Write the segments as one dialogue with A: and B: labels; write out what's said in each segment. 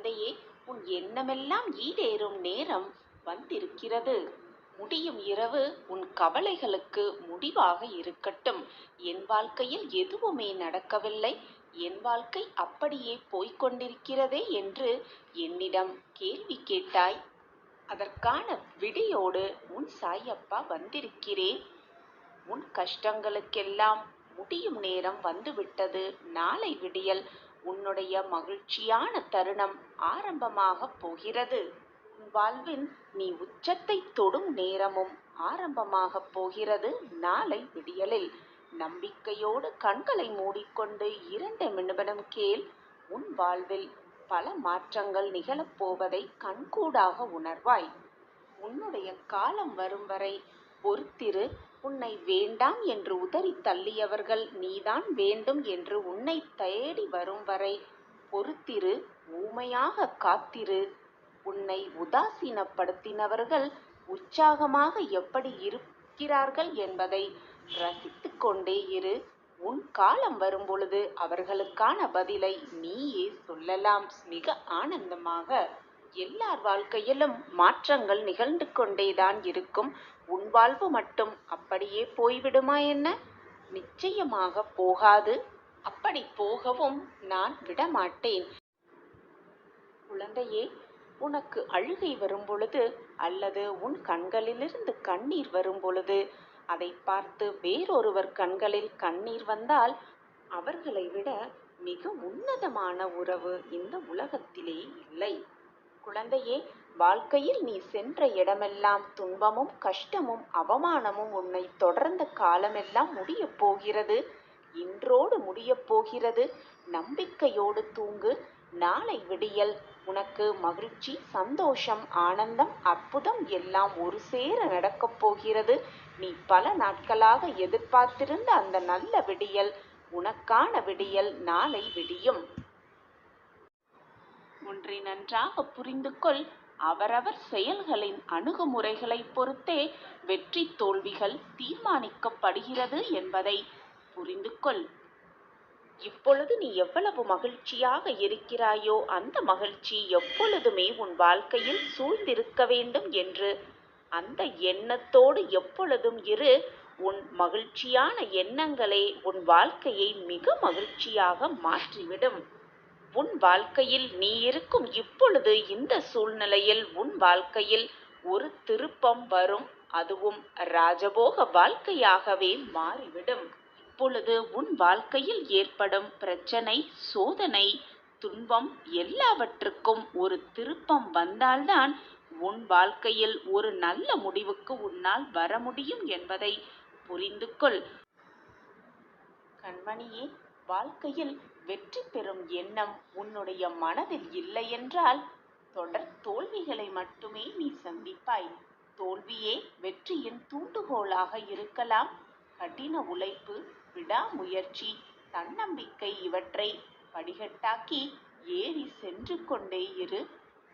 A: குழந்தையே, உன் எண்ணமெல்லாம் ஈடேறும் நேரம் வந்திருக்கிறது. முடியும் இரவு உன் கவலைகளுக்கு முடிவாக இருக்கட்டும். என் வாழ்க்கையில் எதுவுமே நடக்கவில்லை, என் வாழ்க்கை அப்படியே போய்க் கொண்டிருக்கிறதே என்று என்னிடம் கேள்வி கேட்டாய். அதற்கான விடையோடு உன் சாயப்பா வந்திருக்கிறேன். உன் கஷ்டங்களுக்கெல்லாம் முடியும் நேரம் வந்துவிட்டது. நாளை விடியல் உன்னுடைய மகிழ்ச்சியான தருணம் ஆரம்பமாகப் போகிறது. உன் வாழ்வின் நீ உச்சத்தை தொடும் நேரமும் ஆரம்பமாகப் போகிறது. நாளை விடியலில் நம்பிக்கையோடு கண்களை மூடிக்கொண்டு 2 நிமிடம் கேள். உன் வாழ்வில் பல மாற்றங்கள் நிகழப்போவதை கண்கூடாக உணர்வாய். உன்னுடைய காலம் வரும் வரை பொறுத்திரு. உன்னை வேண்டாம் என்று உதறி தள்ளியவர்கள் நீதான் வேண்டும் என்று உன்னை தேடி வரும் வரை பொறுத்திரு. ஊமையாக காத்திரு. உன்னை உதாசீனப்படுத்தினவர்கள் உற்சாகமாக எப்படி இருக்கிறார்கள் என்பதை ரசித்து கொண்டே இரு. உன் காலம் வரும்பொழுது அவர்களுக்கான பதிலை நீயே சொல்லலாம் மிக ஆனந்தமாக. எல்லார் வாழ்க்கையிலும் மாற்றங்கள் நிகழ்ந்து கொண்டேதான் இருக்கும். உன் வாழ்வு மட்டும் அப்படியே போய்விடுமா என்ன? நிச்சயமாக போகாது. அப்படி போகவும் நான் விடமாட்டேன். குழந்தையே, உனக்கு அழுகை வரும் பொழுது அல்லது உன் கண்களிலிருந்து கண்ணீர் வரும் பொழுது அதை பார்த்து வேறொருவர் கண்களில் கண்ணீர் வந்தால் அவர்களை விட மிக உன்னதமான உறவு இந்த உலகத்திலே இல்லை. குழந்தையே, வாழ்க்கையில் நீ சென்ற இடமெல்லாம் துன்பமும் கஷ்டமும் அவமானமும் உன்னை தொடர்ந்த காலமெல்லாம் முடியப் போகிறது. இன்றோடு முடியப் போகிறது. நம்பிக்கையோடு தூங்கு. நாளை விடியல் உனக்கு மகிழ்ச்சி, சந்தோஷம், ஆனந்தம், அற்புதம் எல்லாம் ஒரு சேர நடக்கப் போகிறது. நீ பல நாட்களாக எதிர்பார்த்திருந்த அந்த நல்ல விடியல், உனக்கான விடியல் நாளை விடியும். ஒன்றை நன்றாக புரிந்து கொள். அவரவர் செயல்களின் அணுகுமுறைகளை பொறுத்தே வெற்றி தோல்விகள் தீர்மானிக்கப்படுகிறது என்பதை புரிந்து கொள். இப்பொழுது நீ எவ்வளவு மகிழ்ச்சியாக இருக்கிறாயோ அந்த மகிழ்ச்சி எப்பொழுதுமே உன் வாழ்க்கையில் சூழ்ந்திருக்க வேண்டும் என்று அந்த எண்ணத்தோடு எப்பொழுதும் இரு. உன் மகிழ்ச்சியான எண்ணங்களே உன் வாழ்க்கையை மிக மகிழ்ச்சியாக மாற்றிவிடும். உன் வாழ்க்கையில் நீ இருக்கும் இப்பொழுது இந்த சூழ்நிலையில் உன் வாழ்க்கையில் ஒரு திருப்பம் வரும். அதுவும் ராஜபோக வாழ்க்கையாகவே மாறிவிடும். இப்பொழுது உன் வாழ்க்கையில் ஏற்படும் பிரச்சனை, சோதனை, துன்பம் எல்லாவற்றுக்கும் ஒரு திருப்பம் வந்தால்தான் உன் வாழ்க்கையில் ஒரு நல்ல முடிவுக்கு உன்னால் வர முடியும் என்பதை புரிந்து கொள். கண்மணியே, வாழ்க்கையில் வெற்றி பெறும் எண்ணம் உன்னுடைய மனதில் இல்லை என்றால் தொடர் தோல்விகளை மட்டுமே நீ சந்திப்பாய். தோல்வியே வெற்றியின் தூண்டுகோலாக இருக்கலாம். கடின உழைப்பு, விடாமுயற்சி, தன்னம்பிக்கை இவற்றை படிகட்டாக்கி ஏறி சென்று கொண்டே இரு.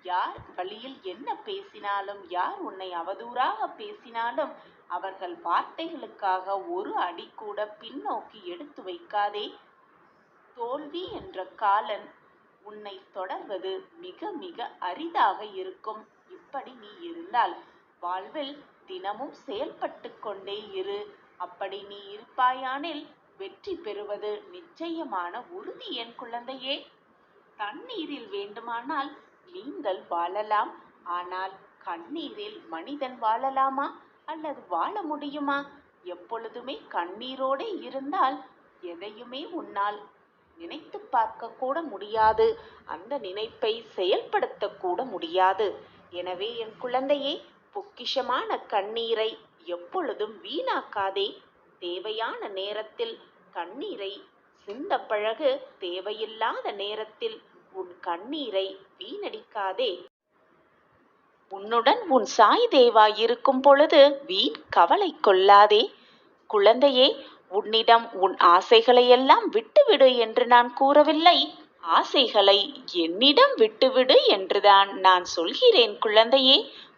A: யார் வழியில் என்ன பேசினாலும், யார் உன்னை அவதூறாக பேசினாலும் அவர்கள் வார்த்தைகளுக்காக ஒரு அடி கூட பின்னோக்கி எடுத்து வைக்காதே. தோல்வி என்ற காலன் உன்னை தொடர்வது மிக மிக அரிதாக இருக்கும். இப்படி நீ இருந்தால் வாழ்வில் தினமும் செயல்பட்டு கொண்டே இரு. அப்படி நீ இருப்பாயானில் வெற்றி பெறுவது நிச்சயமான உறுதி. என் குழந்தையே, தண்ணீரில் வேண்டுமானால் நீங்கள் வாழலாம். ஆனால் கண்ணீரில் மனிதன் வாழலாமா அல்லது வாழ முடியுமா? எப்பொழுதுமே கண்ணீரோடு இருந்தால் எதையுமே உன்னால் நினைத்து பார்க்க கூட முடியாது. அந்த நினைப்பை செயல்படுத்த கூட முடியாது. எனவே என் குழந்தையே, பொக்கிஷமான கண்ணீரை எப்பொழுதும் வீணாக்காதே. தேவையான நேரத்தில் கண்ணீரை சிந்த பழகு. தேவையில்லாத நேரத்தில் உன் கண்ணீரை வீணடிக்காதே. உன்னுடன் உன் சாய் தேவா இருக்கும் பொழுது வீண் கவலை கொள்ளாதே. குழந்தையே, உன்னிடம் உன் ஆசைகளையெல்லாம் விட்டுவிடு என்று நான் கூறவில்லை. ஆசைகளை என்னிடம் விட்டுவிடு என்றுதான் நான் சொல்கிறேன். குழந்தையே,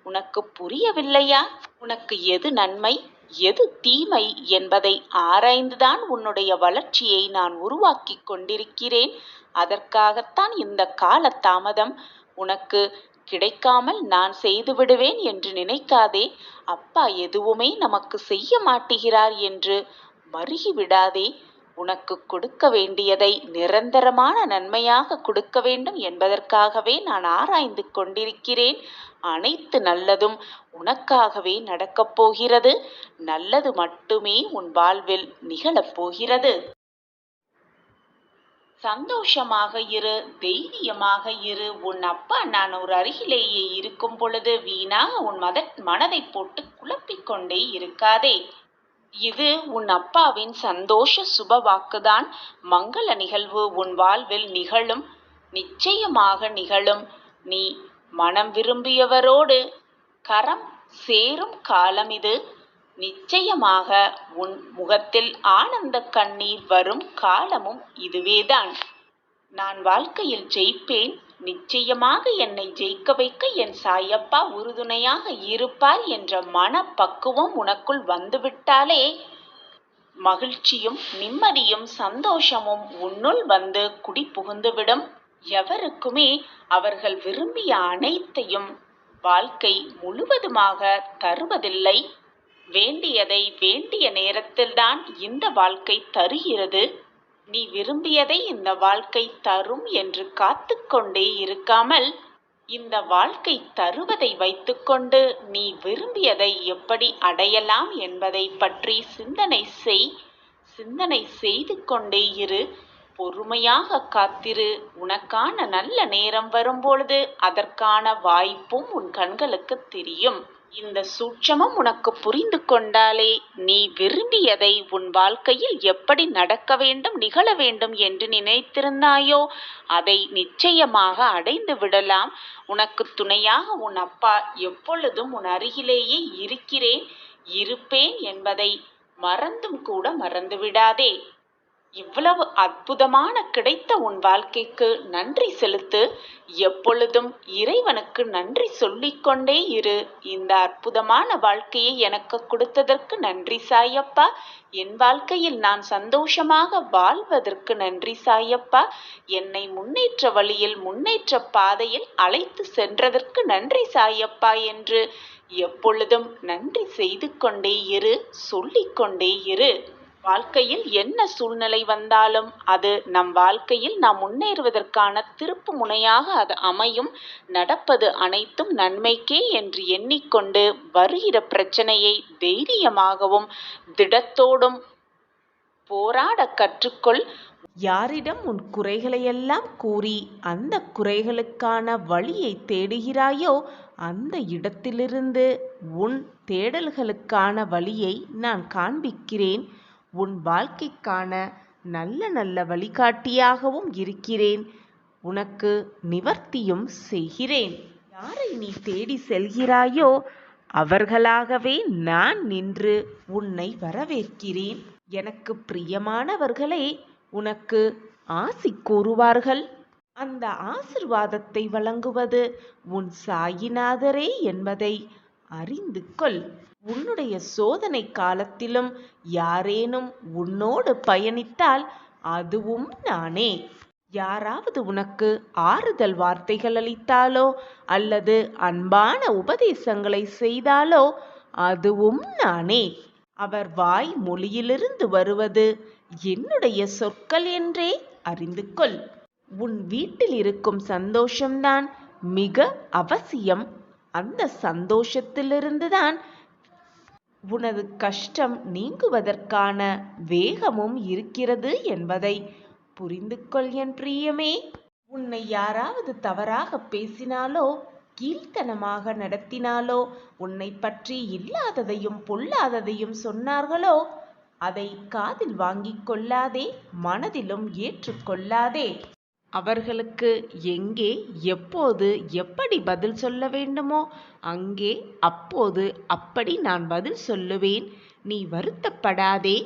A: உனக்கு புரியவில்லையா? உனக்கு எது நன்மை, எது தீமை என்பதை ஆராய்ந்துதான் உன்னுடைய வளர்ச்சியை நான் உருவாக்கி கொண்டிருக்கிறேன். அதற்காகத்தான் இந்த கால தாமதம். உனக்கு கிடைக்காமல் நான் செய்து விடுவேன் என்று நினைக்காதே. அப்பா எதுவுமே நமக்கு செய்ய மாட்டுகிறார் என்று மருகி விடாதே. உனக்கு கொடுக்க வேண்டியதை நிரந்தரமான நன்மையாக கொடுக்க வேண்டும் என்பதற்காகவே நான் ஆராய்ந்து கொண்டிருக்கிறேன். அனைத்து நல்லதும் உனக்காகவே நடக்கப் போகிறது. நல்லது மட்டுமே உன் வாழ்வில் நிகழப் போகிறது. சந்தோஷமாக இரு, தைரியமாக இரு. உன் அப்பா நான் ஒரு அருகிலேயே இருக்கும் பொழுது வீணாக உன் மனதை போட்டு குழப்பிக் கொண்டே இருக்காதே. இது உன் அப்பாவின் சந்தோஷ சுப வாக்குதான். மங்கள நிகழ்வு உன் வாழ்வில் நிகழும், நிச்சயமாக நிகழும். நீ மனம் விரும்பியவரோடு கரம் சேரும் காலம் இது. நிச்சயமாக உன் முகத்தில் ஆனந்த கண்ணீர் வரும் காலமும் இதுவேதான். நான் வாழ்க்கையில் ஜெயிப்பேன், நிச்சயமாக என்னை ஜெயிக்க வைக்க என் சாயப்பா உறுதுணையாக இருப்பார் என்ற மனப்பக்குவம் உனக்குள் வந்துவிட்டாலே மகிழ்ச்சியும் நிம்மதியும் சந்தோஷமும் உன்னுள் வந்து குடி புகுந்துவிடும். எவருக்குமே அவர்கள் விரும்பிய அனைத்தையும் வாழ்க்கை முழுவதுமாக தருவதில்லை. வேண்டியதை வேண்டிய நேரத்தில்தான் இந்த வாழ்க்கை தருகிறது. நீ விரும்பியதை இந்த வாழ்க்கை தரும் என்று காத்து கொண்டே இருக்காமல், இந்த வாழ்க்கை தருவதை வைத்துக்கொண்டு நீ விரும்பியதை எப்படி அடையலாம் என்பதை பற்றி சிந்தனை செய்து கொண்டே இரு. பொறுமையாக காத்திரு. உனக்கான நல்ல நேரம் வரும்பொழுது அதற்கான வாய்ப்பும் உன் கண்களுக்கு தெரியும். இந்த சூட்சமம் உனக்கு புரிந்து கொண்டாலே நீ விரும்பியதை உன் வாழ்க்கையில் எப்படி நடக்க வேண்டும், நிகழ வேண்டும் என்று நினைத்திருந்தாயோ அதை நிச்சயமாக அடைந்து விடலாம். உனக்கு துணையாக உன் அப்பா எப்பொழுதும் உன் அருகிலேயே இருப்பேன் என்பதை மறந்தும் கூட மறந்துவிடாதே. இவ்வளவு அற்புதமான கிடைத்த உன் வாழ்க்கைக்கு நன்றி செலுத்து. எப்பொழுதும் இறைவனுக்கு நன்றி சொல்லிக்கொண்டே இரு. இந்த அற்புதமான வாழ்க்கையை எனக்கு கொடுத்ததற்கு நன்றி சாயப்பா. என் வாழ்க்கையில் நான் சந்தோஷமாக வாழ்வதற்கு நன்றி சாயப்பா. என்னை முன்னேற்ற வழியில் முன்னேற்ற பாதையில் அழைத்து சென்றதற்கு நன்றி சாயப்பா என்று எப்பொழுதும் நன்றி செய்து கொண்டே இரு, சொல்லிக்கொண்டே இரு. வாழ்க்கையில் என்ன சூழ்நிலை வந்தாலும் அது நம் வாழ்க்கையில் நாம் முன்னேறுவதற்கான திருப்பு முனையாக அது அமையும். நடப்பது அனைத்தும் நன்மைக்கே என்று எண்ணிக்கொண்டு வருகிற பிரச்சனையை தைரியமாகவும் திடத்தோடும் போராட கற்றுக்கொள். யாரிடம் உன் குறைகளையெல்லாம் கூறி அந்த குறைகளுக்கான வழியை தேடுகிறாயோ அந்த இடத்திலிருந்து உன் தேடல்களுக்கான வழியை நான் காண்பிக்கிறேன். உன் வாழ்க்கைக்கான நல்ல நல்ல வழிகாட்டியாகவும் இருக்கிறேன். உனக்கு நிவர்த்தியும் செய்கிறேன். யாரை நீ தேடி செல்கிறாயோ அவர்களாகவே நான் நின்று உன்னை வரவேற்கிறேன். எனக்கு பிரியமானவர்களே உனக்கு ஆசி கூறுவார்கள். அந்த ஆசிர்வாதத்தை வழங்குவது உன் சாயிநாதரே என்பதை அறிந்து கொள். உன்னுடைய சோதனை காலத்திலும் யாரேனும் உன்னோடு பயணித்தால் அதுவும் நானே. யாராவது உனக்கு ஆறுதல் வார்த்தைகள் அளித்தாலோ அல்லது அன்பான உபதேசங்களை செய்தாலோ அதுவும் நானே. அவர் வாய் மொழியிலிருந்து வருவது என்னுடைய சொற்கள் என்றே அறிந்து கொள். உன் வீட்டில் இருக்கும் சந்தோஷம்தான் மிக அவசியம். அந்த சந்தோஷத்திலிருந்துதான் உனது கஷ்டம் நீங்குவதற்கான வேகமும் இருக்கிறது என்பதை புரிந்து கொள் என் பிரியமே. உன்னை யாராவது தவறாக பேசினாலோ கீழ்த்தனமாக நடத்தினாலோ உன்னை பற்றி இல்லாததையும் பொல்லாததையும் சொன்னார்களோ அதை காதில் வாங்கிக் கொள்ளாதே, மனதிலும் ஏற்றுக்கொள்ளாதே. அவர்களுக்கு எங்கே எப்போது எப்படி பதில் சொல்ல வேண்டுமோ அங்கே அப்போது அப்படி நான் பதில் சொல்லுவேன். நீ வருத்தப்படாதே.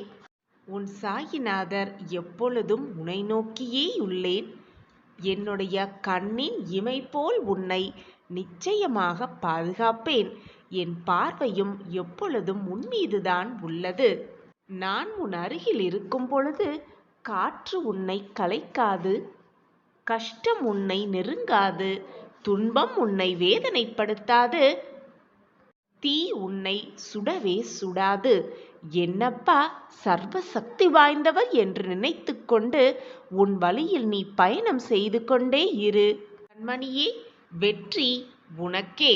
A: உன் சாயிநாதர் எப்பொழுதும் உன்னை நோக்கியே உள்ளேன். என்னுடைய கண்ணின் இமை போல் உன்னை நிச்சயமாக பாதுகாப்பேன். என் பார்வையும் எப்பொழுதும் உன்மீதுதான் உள்ளது. நான் உன் அருகில் இருக்கும் பொழுது காற்று உன்னை கலைக்காது, கஷ்டம் உன்னை நெருங்காது, துன்பம் உன்னை வேதனைப்படுத்தாது, தீ உன்னை சுடவே சுடாது. என்னப்பா சர்வ சக்தி வாய்ந்தவர் என்று நினைத்து கொண்டு உன் வழியில் நீ பயணம் செய்து கொண்டே இரு. கண்மணியே, வெற்றி உனக்கே.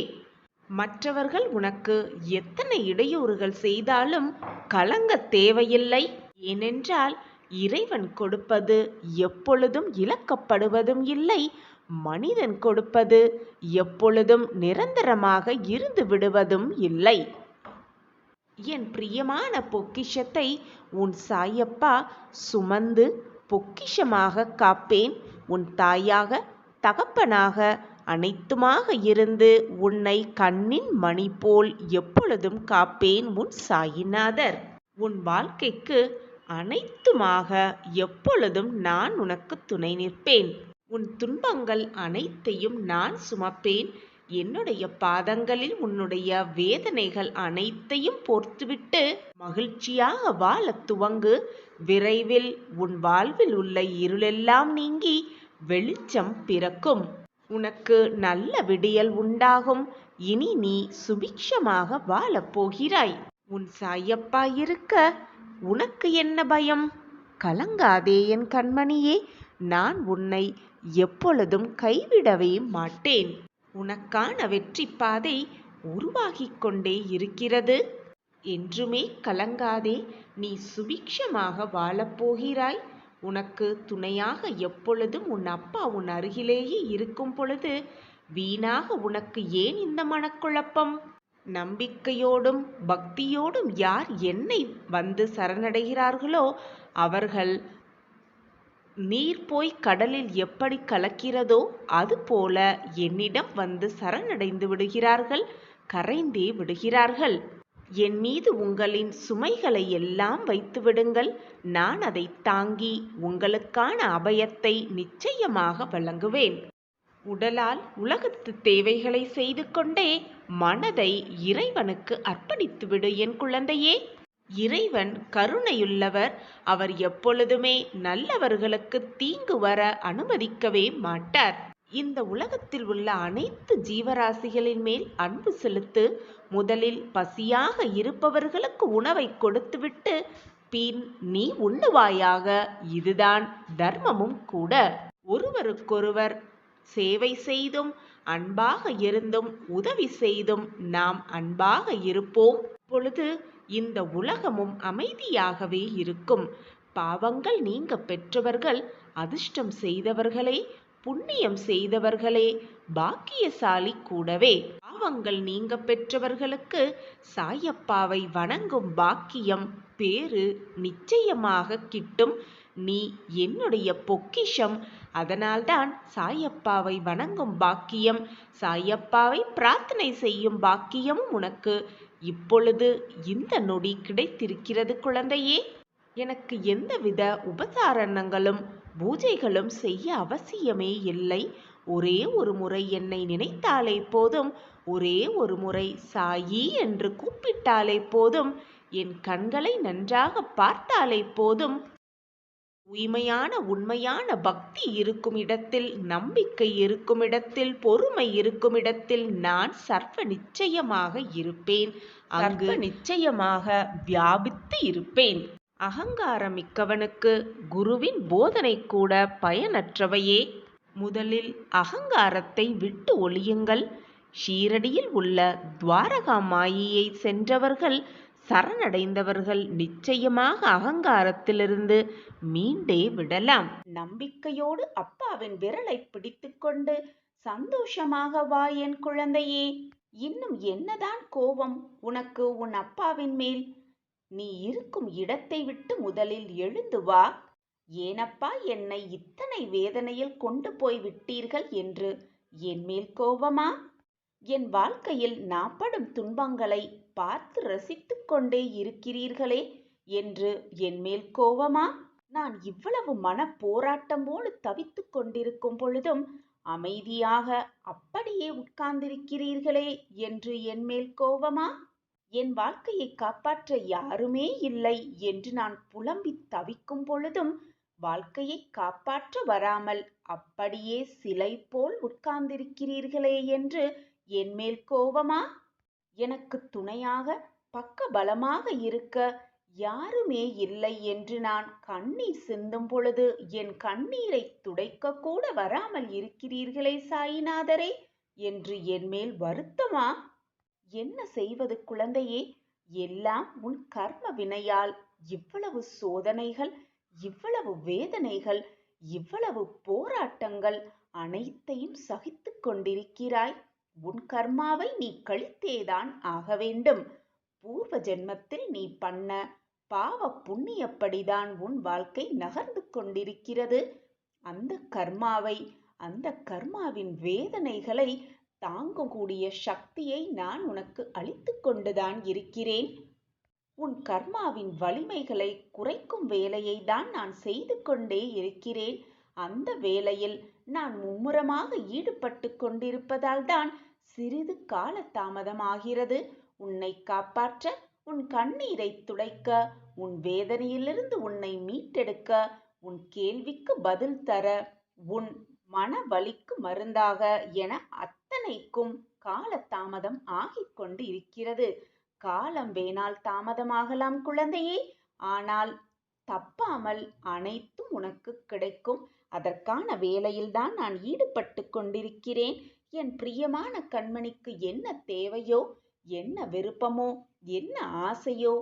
A: மற்றவர்கள் உனக்கு எத்தனை இடையூறுகள் செய்தாலும் கலங்க தேவையில்லை. ஏனென்றால் இறைவன் கொடுப்பது எப்பொழுதும் இழக்கப்படுவதும் இல்லை. மனிதன் கொடுப்பது எப்பொழுதும் நிரந்தரமாக இருந்து விடுவதும் இல்லை. என் பிரியமான பொக்கிஷத்தை உன் சாயப்பா சுமந்து பொக்கிஷமாக காப்பேன். உன் தாயாக தகப்பனாக அனைத்துமாக இருந்து உன்னை கண்ணின் மணி போல் எப்பொழுதும் காப்பேன் உன் சாயிநாதர். உன் வாழ்க்கைக்கு அனைத்துமாக எப்பொழுதும் நான் உனக்கு துணை நிற்பேன். உன் துன்பங்கள் அனைத்தையும் நான் சுமப்பேன். என்னுடைய பாதங்களில் உன்னுடைய வேதனைகள் அனைத்தையும் போர்த்துவிட்டு மகிழ்ச்சியாக வாழ துவங்கு. விரைவில் உன் வாழ்வில் உள்ள இருளெல்லாம் நீங்கி வெளிச்சம் பிறக்கும். உனக்கு நல்ல விடியல் உண்டாகும். இனி நீ சுபிக்ஷமாக வாழப் போகிறாய். உன் சாயப்பா இருக்க உனக்கு என்ன பயம்? கலங்காதே என் கண்மணியே, நான் உன்னை எப்பொழுதும் கைவிடவே மாட்டேன். உனக்கான வெற்றி பாதை உருவாகிக் கொண்டே இருக்கிறது. என்றுமே கலங்காதே, நீ சுபிக்ஷமாக வாழப்போகிறாய். உனக்கு துணையாக எப்பொழுதும் உன் அப்பா உன் அருகிலேயே இருக்கும் பொழுது வீணாக உனக்கு ஏன் இந்த மனக்குழப்பம்? நம்பிக்கையோடும் பக்தியோடும் யார் என்னை வந்து சரணடைகிறார்களோ அவர்கள் நீர் போய் கடலில் எப்படி கலக்கிறதோ அதுபோல என்னிடம் வந்து சரணடைந்து விடுகிறார்கள், கரைந்தே விடுகிறார்கள். என் மீது உங்களின் சுமைகளை எல்லாம் வைத்து விடுங்கள். நான் அதை தாங்கி உங்களுக்கான அபயத்தை நிச்சயமாக வழங்குவேன். உடலால் உலகத்து தேவைகளை செய்து கொண்டே மனதை இறைவனுக்கு அர்ப்பணித்துவிடு என் குழந்தையே. இறைவன் கருணையுள்ளவர். அவர் எப்பொழுதுமே நல்லவர்களுக்கு தீங்கு வர அனுமதிக்கவே மாட்டார். இந்த உலகத்தில் உள்ள அனைத்து ஜீவராசிகளின் மேல் அன்பு செலுத்து. முதலில் பசியாக இருப்பவர்களுக்கு உணவை கொடுத்துவிட்டு பின் நீ உண்ணுவாயாக. இதுதான் தர்மமும் கூட. ஒருவருக்கொருவர் சேவை செய்தும் அன்பாக இருந்தும் உதவி செய்தும் நாம் அன்பாக இருப்போம். பொழுது இந்த உலகமும் அமைதியாகவே இருக்கும். பாவங்கள் நீங்க பெற்றவர்கள் அதிர்ஷ்டம் செய்தவர்களே, புண்ணியம் செய்தவர்களே, பாக்கியசாலி கூடவே. பாவங்கள் நீங்க பெற்றவர்களுக்கு சாயப்பாவை வணங்கும் பாக்கியம் பேறு நிச்சயமாக கிட்டும். நீ என்னுடைய பொக்கிஷம். அதனால்தான் சாயப்பாவை வணங்கும் பாக்கியம், சாயப்பாவை பிரார்த்தனை செய்யும் பாக்கியமும் உனக்கு இப்பொழுது இந்த நொடி கிடைத்திருக்கிறது குழந்தையே. எனக்கு எந்தவித உபசாரணங்களும் பூஜைகளும் செய்ய அவசியமே இல்லை. ஒரே ஒரு முறை என்னை நினைத்தாலே போதும். ஒரே ஒரு முறை சாயி என்று கூப்பிட்டாலே போதும். என் கண்களை நன்றாக பார்த்தாலே போதும். தூய்மையான உண்மையான பக்தி இருக்கும் இடத்தில், நம்பிக்கை இருக்கும் இடத்தில், பொறுமை இருக்கும் இடத்தில் நான் சர்வ நிச்சயமாக இருப்பேன். அங்கு நிச்சயமாக வியாபித்து இருப்பேன். அகங்காரம் மிக்கவனுக்கு குருவின் போதனை கூட பயனற்றவையே. முதலில் அகங்காரத்தை விட்டு ஒழியுங்கள். ஷீரடியில் உள்ள துவாரகா மாயியை சென்றவர்கள், சரணடைந்தவர்கள் நிச்சயமாக அகங்காரத்திலிருந்து மீண்டே விடலாம். நம்பிக்கையோடு அப்பாவின் விரலை பிடித்துக்கொண்டு சந்தோஷமாக வா என் குழந்தையே. இன்னும் என்னதான் கோபம் உனக்கு உன் அப்பாவின் மேல்? நீ இருக்கும் இடத்தை விட்டு முதலில் எழுந்து வா. ஏனப்பா என்னை இத்தனை வேதனையில் கொண்டு போய் விட்டீர்கள் என்று என் மேல் கோபமா? என் வாழ்க்கையில் நான் படும் துன்பங்களை பார்த்து ரசித்து கொண்டே இருக்கிறீர்களே என்று என் மேல் கோபமா? நான் இவ்வளவு மன போராட்டமோடு தவித்து கொண்டிருக்கும் பொழுதும் அமைதியாக அப்படியே உட்கார்ந்திருக்கிறீர்களே என்று என் மேல் கோபமா? என் வாழ்க்கையை காப்பாற்ற யாருமே இல்லை என்று நான் புலம்பி தவிக்கும் பொழுதும் வாழ்க்கையை காப்பாற்ற வராமல் அப்படியே சிலை போல் உட்கார்ந்திருக்கிறீர்களே என்று என்மேல் கோபமா? எனக்கு துணையாக பக்க பலமாக இருக்க யாருமே இல்லை என்று நான் கண்ணீர் சிந்தும் பொழுது என் கண்ணீரை துடைக்க கூட வராமல் இருக்கிறீர்களே சாயிநாதரே என்று என்மேல் வருத்தமா? என்ன செய்வது குழந்தையே? எல்லாம் உன் கர்ம வினையால் இவ்வளவு சோதனைகள், இவ்வளவு வேதனைகள், இவ்வளவு போராட்டங்கள் அனைத்தையும் சகித்துக் கொண்டிருக்கிறாய். உன் கர்மாவை நீ கழித்தேதான் ஆக வேண்டும். பூர்வ ஜென்மத்தில் நீ பண்ண பாவ புண்ணியப்படிதான் உன் வாழ்க்கை நகர்ந்து கொண்டிருக்கிறது. அந்த கர்மாவை, அந்த கர்மாவின் வேதனைகளை தாங்கக்கூடிய சக்தியை நான் உனக்கு அளித்து கொண்டுதான் இருக்கிறேன். உன் கர்மாவின் வலிமைகளை குறைக்கும் வேலையை தான் நான் செய்து கொண்டே இருக்கிறேன். அந்த வேலையில் நான் மும்முரமாக ஈடுபட்டு கொண்டிருப்பதால் தான் சிறிது கால தாமதமாகிறது. உன்னை காப்பாற்ற, உன் கண்ணீரை துடைக்க, உன் வேதனையிலிருந்து உன்னை மீட்டெடுக்க, உன் கேள்விக்கு பதில் தர, உன் மன வலிக்கு மருந்தாக என அத்தனைக்கும் கால தாமதம் ஆகிக் கொண்டு இருக்கிறது. காலம் வேணால் தாமதமாகலாம் குழந்தையே, ஆனால் தப்பாமல் அனைத்தும் உனக்கு கிடைக்கும். அதற்கான வேலையில்தான் நான் ஈடுபட்டு கொண்டிருக்கிறேன். என் பிரியமான கண்மணிக்கு என்ன தேவையோ, என்ன விருப்பமோ, என்ன ஆசையோ,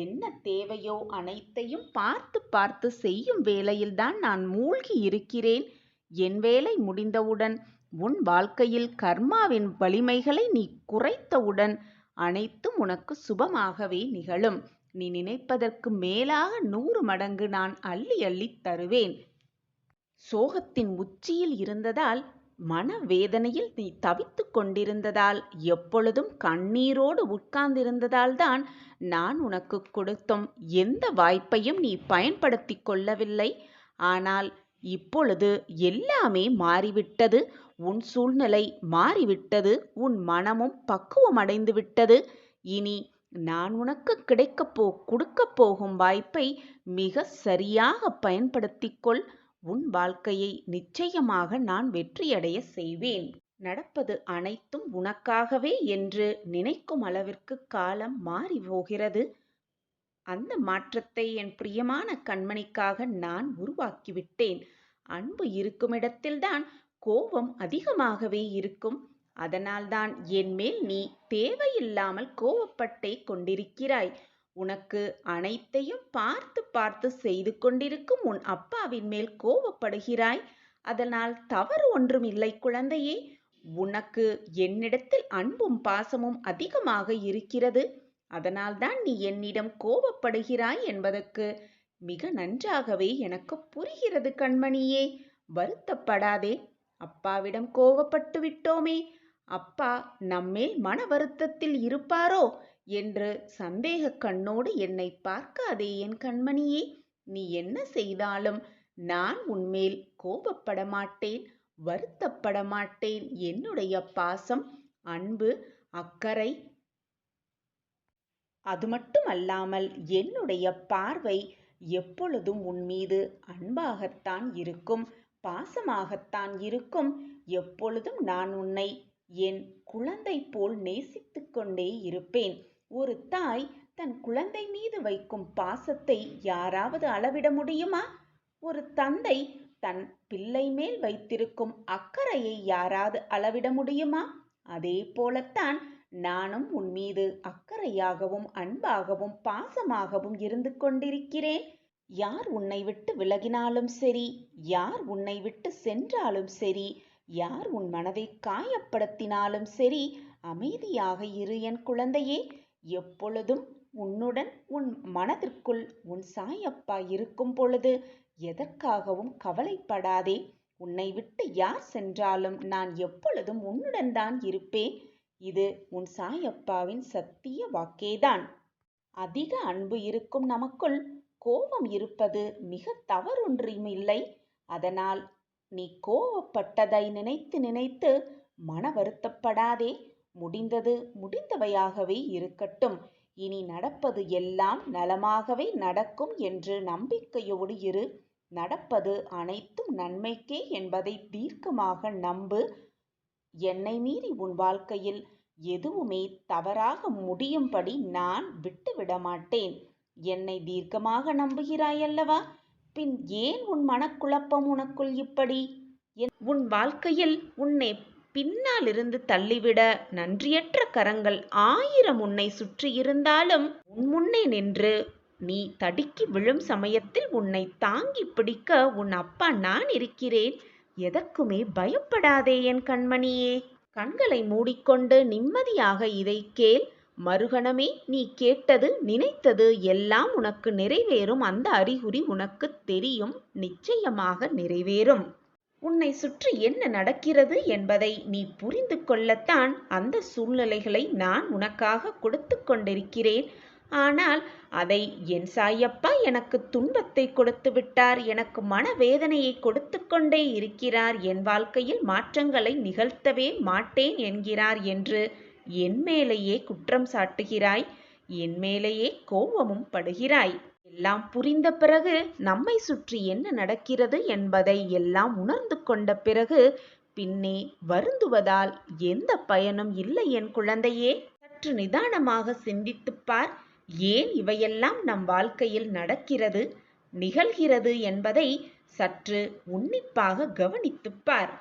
A: என்ன தேவையோ அனைத்தையும் பார்த்து பார்த்து செய்யும் வேலையில்தான் நான் மூழ்கி இருக்கிறேன். என் வேலை முடிந்தவுடன், உன் வாழ்க்கையில் கர்மாவின் வலிமைகளை நீ குறைத்தவுடன் அனைத்தும் உனக்கு சுபமாகவே நிகழும். நீ நினைப்பதற்கு மேலாக 100 மடங்கு நான் அள்ளி அள்ளி தருவேன். சோகத்தின் உச்சியில் இருந்ததால், மனவேதனையில் நீ தவித்து கொண்டிருந்ததால், எப்பொழுதும் கண்ணீரோடு உட்கார்ந்திருந்ததால் தான் நான் உனக்கு கொடுத்தும் எந்த வாய்ப்பையும் நீ பயன்படுத்தி கொள்ளவில்லை. ஆனால் இப்பொழுது எல்லாமே மாறிவிட்டது. உன் சூழ்நிலை மாறிவிட்டது. உன் மனமும் பக்குவமடைந்து விட்டது. இனி நான் உனக்கு கொடுக்கப் போகும் வாய்ப்பை மிக சரியாக பயன்படுத்திக்கொள். உன் வாழ்க்கையை நிச்சயமாக நான் வெற்றியடைய செய்வேன். நடப்பது அனைத்தும் உனக்காகவே என்று நினைக்கும் அளவிற்கு காலம் மாறி போகிறது. அந்த மாற்றத்தை என் பிரியமான கண்மணிக்காக நான் உருவாக்கிவிட்டேன். அன்பு இருக்குமிடத்தில்தான் கோபம் அதிகமாகவே இருக்கும். அதனால்தான் என் மேல் நீ தேவையில்லாமல் கோபப்பட்டே கொண்டிருக்கிறாய். உனக்கு அனைத்தையும் பார்த்து பார்த்து செய்து கொண்டிருக்கும் உன் அப்பாவின் மேல் கோபப்படுகிறாய். அதனால் தவறு ஒன்றும் இல்லை குழந்தையே. உனக்கு என்னிடத்தில் அன்பும் பாசமும் அதிகமாக இருக்கிறது. அதனால்தான் நீ என்னிடம் கோபப்படுகிறாய் என்பதற்கு மிக நன்றாகவே எனக்கு புரிகிறது கண்மணியே. வருத்தப்படாதே. அப்பாவிடம் கோபப்பட்டு விட்டோமே, அப்பா நம்மேல் மன வருத்தத்தில் இருப்பாரோ என்று சந்தேக கண்ணோடு என்னை பார்க்காதே என் கண்மணியே. நீ என்ன செய்தாலும் நான் உன்மேல் கோபப்பட மாட்டேன், வருத்தப்பட மாட்டேன். என்னுடைய பாசம், அன்பு, அக்கறை, அது மட்டுமல்லாமல் என்னுடைய பார்வை எப்பொழுதும் உன் மீது அன்பாகத்தான் இருக்கும், பாசமாகத்தான் இருக்கும். எப்பொழுதும் நான் உன்னை என் குழந்தை போல் நேசித்து கொண்டே இருப்பேன். ஒரு தாய் தன் குழந்தை மீது வைக்கும் பாசத்தை யாராவது அளவிட முடியுமா? ஒரு தந்தை தன் பிள்ளை மேல் வைத்திருக்கும் அக்கறையை யாராவது அளவிட முடியுமா? அதே போலத்தான் நானும் உன் மீது அக்கறையாகவும் அன்பாகவும் பாசமாகவும் இருந்து கொண்டிருக்கிறேன். யார் உன்னை விட்டு விலகினாலும் சரி, யார் உன்னை விட்டு சென்றாலும் சரி, யார் உன் மனதை காயப்படுத்தினாலும் சரி, அமைதியாக இரு என் குழந்தையே. எப்பொழுதும் உன்னுடன் உன் மனதிற்குள் உன் சாயப்பா இருக்கும் பொழுது எதற்காகவும் கவலைப்படாதே. உன்னை விட்டு யார் சென்றாலும் நான் எப்பொழுதும் உன்னுடன் தான் இருப்பேன். இது உன் சாயப்பாவின் சத்திய வாக்கேதான். அதிக அன்பு இருக்கும் நமக்குள் கோபம் இருப்பது மிக தவறொன்றுமில்லை. அதனால் நீ கோபப்பட்டதை நினைத்து நினைத்து மன வருத்தப்படாதே. முடிந்தது முடிந்தவையாகவே இருக்கட்டும். இனி நடப்பது எல்லாம் நலமாகவே நடக்கும் என்று நம்பிக்கையோடு இரு. நடப்பது அனைத்தும் நன்மைக்கே என்பதை தீர்க்கமாக நம்பு. என்னை மீறி உன் வாழ்க்கையில் எதுவுமே தவறாக முடியும்படி நான் விட்டுவிட மாட்டேன். என்னை தீர்க்கமாக நம்புகிறாய் அல்லவா? பின் ஏன் உன் மனக்குழப்பம் உனக்குள் இப்படி? உன் வாழ்க்கையில் உன்னை பின்னாலிருந்து தள்ளிவிட நன்றியற்ற கரங்கள் 1000 உன்னை சுற்றியிருந்தாலும் உன் முன்னே நின்று நீ தடுக்கி விழும் சமயத்தில் உன்னை தாங்கி பிடிக்க உன் அப்பா நான் இருக்கிறேன். எதற்குமே பயப்படாதே என் கண்மணியே. கண்களை மூடிக்கொண்டு நிம்மதியாக இதை கேள். மறுகணமே நீ கேட்டது நினைத்தது எல்லாம் உனக்கு நிறைவேறும். அந்த அறிகுறி உனக்கு தெரியும், நிச்சயமாக நிறைவேறும். உன்னை சுற்றி என்ன நடக்கிறது என்பதை நீ புரிந்து கொள்ளத்தான் அந்த சூழ்நிலைகளை நான் உனக்காக கொடுத்து கொண்டிருக்கிறேன். ஆனால் அதை என் சாயப்பா எனக்கு துன்பத்தை கொடுத்து விட்டார், எனக்கு மனவேதனையை கொடுத்து கொண்டே இருக்கிறார், என் வாழ்க்கையில் மாற்றங்களை நிகழ்த்தவே மாட்டேன் என்கிறார் என்று என் மேலேயே குற்றம் சாட்டுகிறாய், என் மேலேயே கோபமும் படுகிறாய். எல்லாம் புரிந்த பிறகு, நம்மை சுற்றி என்ன நடக்கிறது என்பதை எல்லாம் உணர்ந்து கொண்ட பிறகு பின்னே வருந்துவதால் எந்த பயனும் இல்லை என் குழந்தையே. சற்று நிதானமாக சிந்தித்துப் பார். ஏன் இவையெல்லாம் நம் வாழ்க்கையில் நடக்கிறது, நிகழ்கிறது என்பதை சற்று உன்னிப்பாக கவனித்துப் பார்.